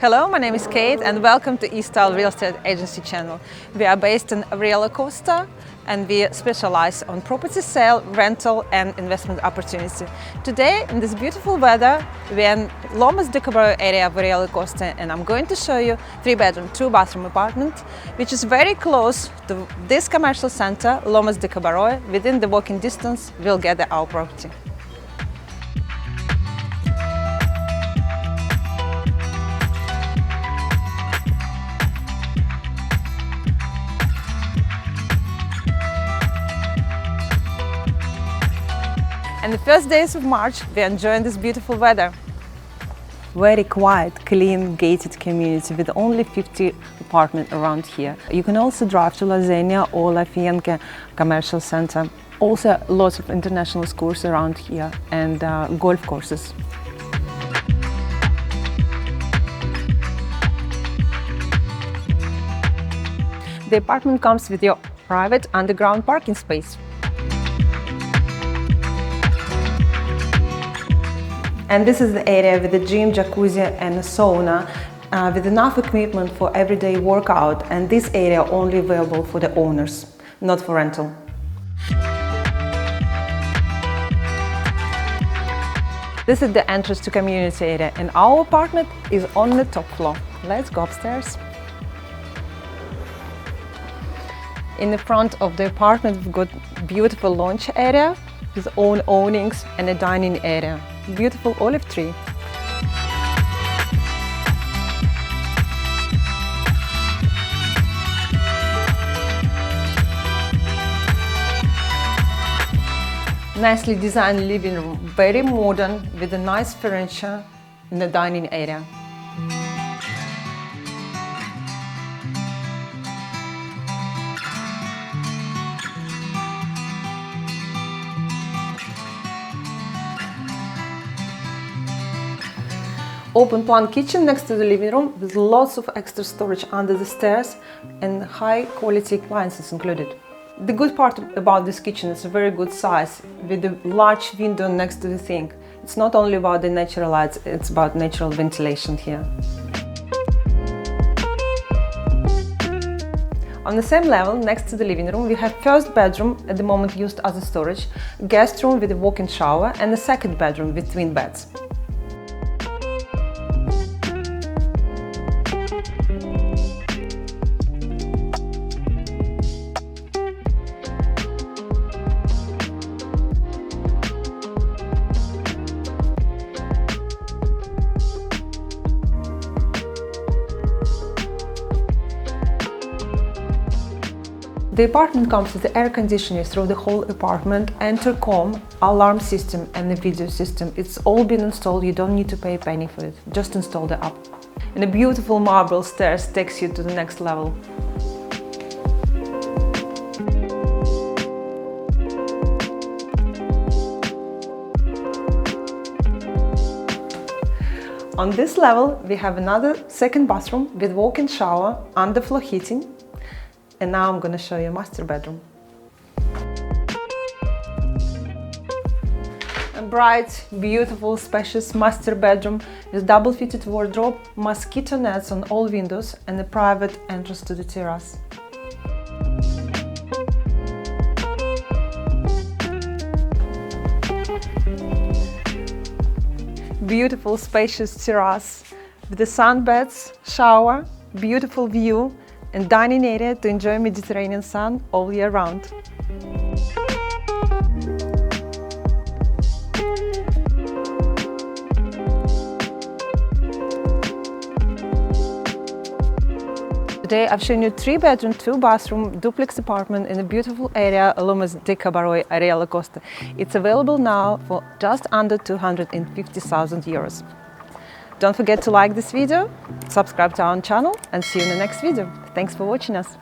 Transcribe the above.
Hello, my name is Kate and welcome to eStyle Real Estate Agency channel. We are based in Orihuela Costa and we specialize on property sale, rental and investment opportunity. Today, in this beautiful weather, we are in Lomas de Cabo Roig area of Orihuela Costa and I'm going to show you 3-bedroom, 2-bathroom apartment, which is very close to this commercial center, Lomas de Cabo Roig. Within the walking distance, we'll get our property. And the first days of March, we're enjoying this beautiful weather. Very quiet, clean, gated community with only 50 apartments around here. You can also drive to La Zenia or La Fienca commercial center. Also, lots of international schools around here and golf courses. The apartment comes with your private underground parking space. And this is the area with the gym, jacuzzi and a sauna with enough equipment for everyday workout, and this area only available for the owners, not for rental. This is the entrance to community area and our apartment is on the top floor. Let's go upstairs. In the front of the apartment we've got beautiful lounge area with own awnings and a dining area. Beautiful olive tree. Nicely designed living room, very modern with a nice furniture in the dining area. Open plan kitchen next to the living room with lots of extra storage under the stairs and high quality appliances included. The good part about this kitchen is a very good size with a large window next to the sink. It's not only about the natural lights, it's about natural ventilation here. On the same level, next to the living room, we have first bedroom, at the moment used as a storage, guest room with a walk-in shower and a second bedroom with twin beds. The apartment comes with the air conditioning through the whole apartment, intercom, alarm system and the video system. It's all been installed, you don't need to pay a penny for it, just install the app. And a beautiful marble stairs takes you to the next level. On this level we have another second bathroom with walk-in shower, underfloor heating. And now I'm going to show you a master bedroom. A bright, beautiful, spacious master bedroom with double-fitted wardrobe, mosquito nets on all windows and a private entrance to the terrace. Beautiful, spacious terrace with the sunbeds, shower, beautiful view and dining area to enjoy Mediterranean sun all year round. Today I've shown you 3-bedroom, 2-bathroom duplex apartment in a beautiful area, Lomas de Cabo Roig, Orihuela Costa. It's available now for just under 250,000 euros. Don't forget to like this video, subscribe to our channel and see you in the next video. Thanks for watching us.